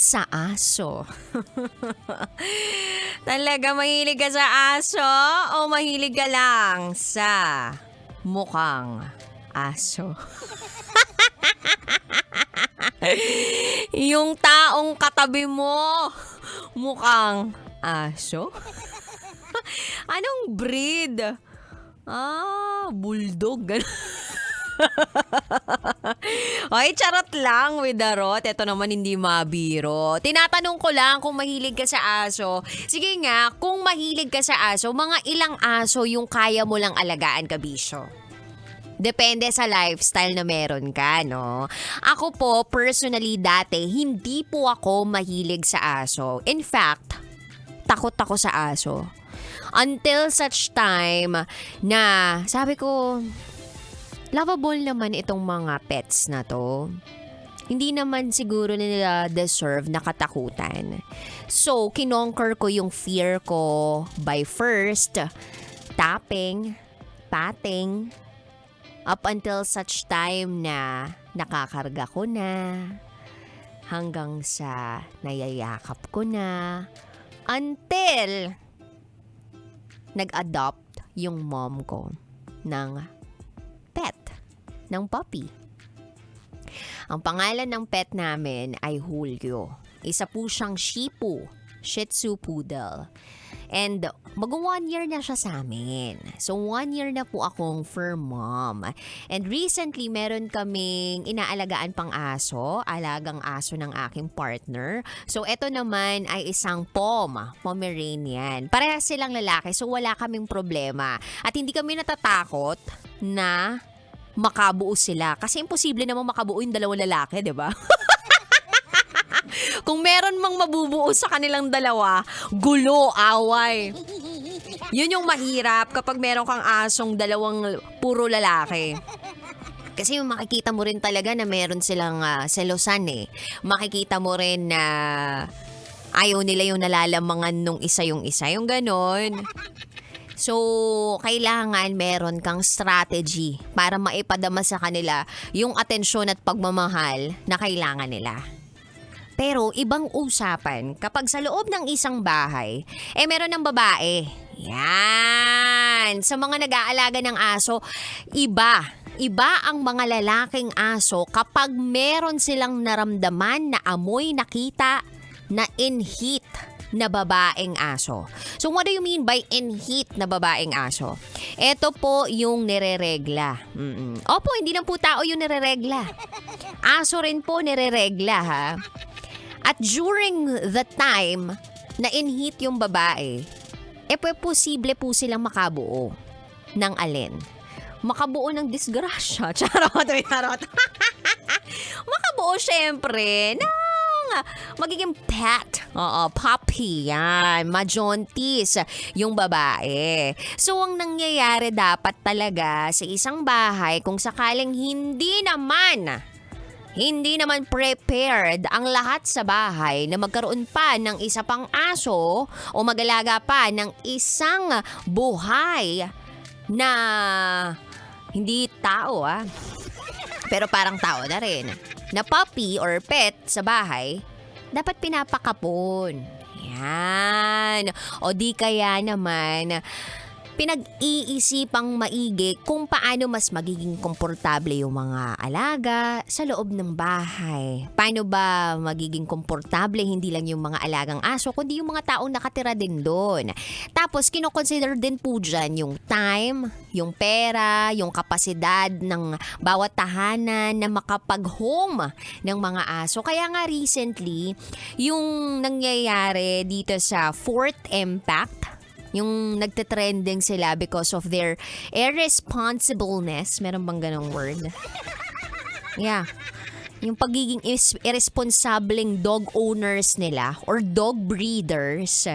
sa aso. Talaga mahilig ka sa aso o mahilig ka lang sa mukhang aso? Yung taong katabi mo, mukhang aso? Anong breed? Bulldog. Ay, charot lang with the rot. Ito naman hindi mabiro. Tinatanong ko lang kung mahilig ka sa aso. Sige nga, kung mahilig ka sa aso, mga ilang aso yung kaya mo lang alagaan, kabisyo? Depende sa lifestyle na meron ka, no? Ako po, personally dati, hindi po ako mahilig sa aso. In fact, takot ako sa aso. Until such time na sabi ko, lovable naman itong mga pets na to. Hindi naman siguro nila deserve na katakutan. So, kinonquer ko yung fear ko by first tapping, patting, up until such time na nakakarga ko na, hanggang sa nayayakap ko na, until nag-adopt yung mom ko ng pet, ng puppy. Ang pangalan ng pet namin ay Julio. Isa po siyang Shih Tzu Poodle. And mag-1 year na siya sa amin. So 1 year na po akong fur mom. And recently meron kaming inaalagaan pang aso, alagang aso ng aking partner. So eto naman ay isang Pomeranian. Parehas silang lalaki, so wala kaming problema. At hindi kami natatakot na makabuo sila. Kasi imposible namang makabuo yung dalawang lalaki, di ba? Kung meron mang mabubuo sa kanilang dalawa, gulo, away. Yun yung mahirap kapag meron kang asong dalawang puro lalaki. Kasi makikita mo rin talaga na meron silang selosan eh. Makikita mo rin na ayaw nila yung nalalamangan nung isa, yung ganon. So, kailangan meron kang strategy para maipadama sa kanila yung atensyon at pagmamahal na kailangan nila. Pero ibang usapan kapag sa loob ng isang bahay, meron ng babae. Yan! Sa mga nag-aalaga ng aso, iba ang mga lalaking aso kapag meron silang naramdaman na amoy nakita na in-heat na babaeng aso. So what do you mean by in-heat na babaeng aso? Ito po yung nireregla. Opo, hindi lang po tao yung nireregla. Aso rin po nireregla, ha? At during the time na in-heat yung babae, posible po silang makabuo ng alin? Makabuo ng disgrasya. Charot. Makabuo syempre ng magiging pet. Puppy. Yan. Majontis yung babae. So, ang nangyayari dapat talaga sa isang bahay kung sakaling hindi naman prepared ang lahat sa bahay na magkaroon pa ng isa pang aso o mag-alaga pa ng isang buhay na hindi tao pero parang tao na rin, na puppy or pet sa bahay, dapat pinapakapon. Yan. O di kaya naman pinag-iisipang maigi kung paano mas magiging komportable yung mga alaga sa loob ng bahay. Paano ba magiging komportable hindi lang yung mga alagang aso, kundi yung mga taong nakatira din doon. Tapos, kinoconsider din po dyan yung time, yung pera, yung kapasidad ng bawat tahanan na makapag-home ng mga aso. Kaya nga recently, yung nangyayari dito sa Fourth Impact, yung nagte-trending sila because of their irresponsibleness. Meron bang ganong word? Yeah. Yung pagiging irresponsibleng dog owners nila or dog breeders,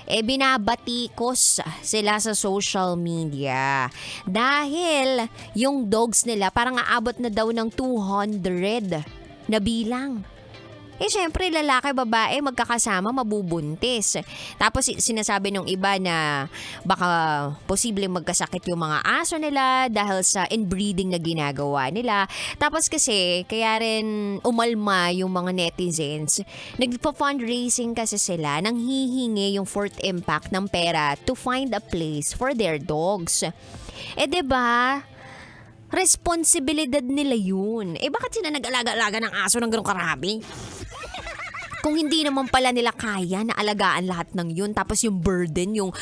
binabatikos sila sa social media. Dahil yung dogs nila parang aabot na daw ng 200 na bilang. Eh syempre, lalaki, babae, magkakasama, mabubuntis. Tapos sinasabi nung iba na baka posibleng magkasakit yung mga aso nila dahil sa inbreeding na ginagawa nila. Tapos kasi, kaya rin umalma yung mga netizens. Nagpa-fundraising kasi sila, nang hihingi yung Fourth Impact ng pera to find a place for their dogs. Eh 'di ba? Responsibilidad nila yun. Eh bakit sila nag-alaga-alaga ng aso ng ganong karami? Kung hindi naman pala nila kaya na alagaan lahat ng yun, tapos yung burden, yung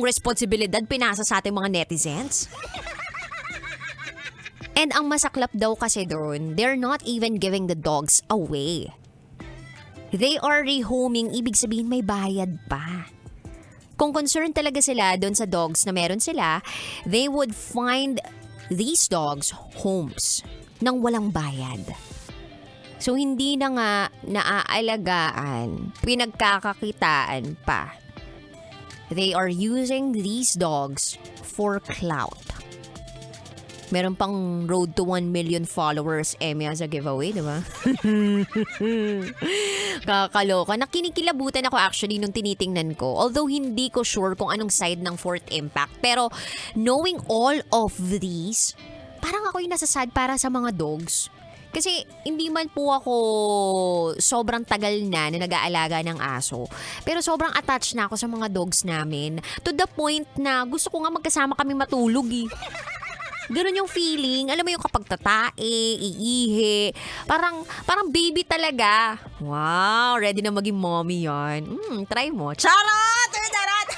responsibilidad pinasa sa ating mga netizens. And ang masaklap daw kasi doon, they're not even giving the dogs away. They are rehoming, ibig sabihin may bayad pa. Kung concerned talaga sila doon sa dogs na meron sila, they would find these dogs homes nang walang bayad. So, hindi na nga naaalagaan, pinagkakakitaan pa. They are using these dogs for clout. Meron pang road to 1 million followers, Emya, sa giveaway, di ba? Kakaloka. Nakinikilabutan ako actually nung tinitingnan ko. Although hindi ko sure kung anong side ng Fourth Impact. Pero knowing all of these, parang ako yung nasasad para sa mga dogs. Kasi hindi man po ako sobrang tagal na nag-aalaga ng aso. Pero sobrang attached na ako sa mga dogs namin. To the point na gusto ko nga magkasama kami matulog eh. Ganun yung feeling. Alam mo yung kapag tatae, iihi. Parang baby talaga. Wow, ready na maging mommy yan. Try mo. Charot! Charot!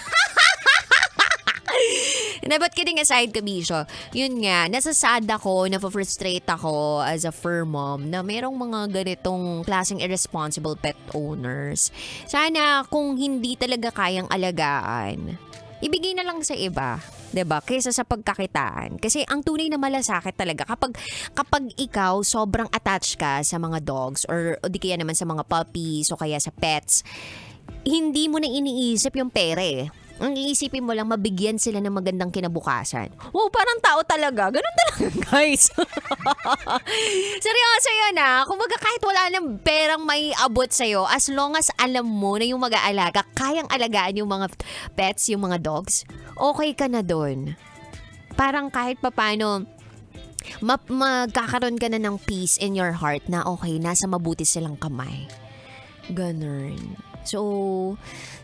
But kidding aside, Kabisyo, yun nga, nasasad ako, napafrustrate ako as a fur mom na merong mga ganitong klaseng irresponsible pet owners. Sana kung hindi talaga kayang alagaan, ibigay na lang sa iba. 'Di ba? Kaysa sa pagkakitaan. Kasi ang tunay na malasakit talaga kapag ikaw sobrang attached ka sa mga dogs or di kaya naman sa mga puppies o kaya sa pets, hindi mo na iniisip yung pera eh. Ang iisipin mo lang, mabigyan sila ng magandang kinabukasan. Wow, parang tao talaga. Ganun talaga, guys. Seryoso yun ah. Kumbaga kahit wala ng perang may abot sa'yo, as long as alam mo na yung mag-aalaga, kayang alagaan yung mga pets, yung mga dogs, okay ka na dun. Parang kahit papano, magkakaroon ka na ng peace in your heart na okay, nasa mabuti silang kamay. Ganun. So,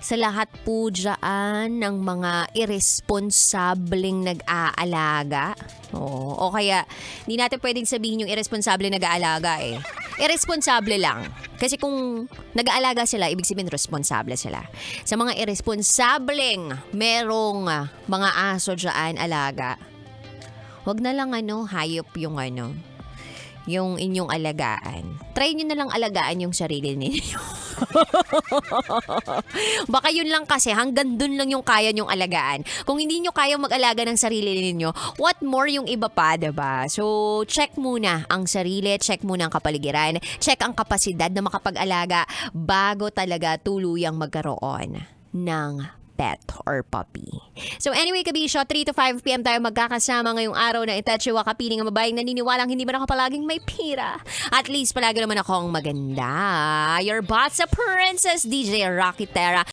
sa lahat po dyan ng mga irresponsableng nag-aalaga, o kaya, hindi natin pwedeng sabihin yung irresponsable nag-aalaga eh. Irresponsable lang. Kasi kung nag-aalaga sila, ibig sabihin responsable sila. Sa mga irresponsableng merong mga aso dyan alaga, wag na lang hayop yung yung inyong alagaan. Try nyo na lang alagaan yung sarili ninyo. Baka yun lang kasi, hanggang dun lang yung kaya nyong alagaan. Kung hindi nyo kaya mag-alaga ng sarili ninyo, what more yung iba pa, diba? So, check muna ang sarili, check muna ang kapaligiran, check ang kapasidad na makapag-alaga bago talaga tuluyang magkaroon ng pet or puppy. So anyway, Kabisyo, 3 to 5 p.m. tayo magkakasama ngayong araw na itachiwa kapiling ang babaeng naniniwalang hindi man ako palaging may pira. At least palagi naman akong maganda. Your boss, Princess DJ Rocky Terra.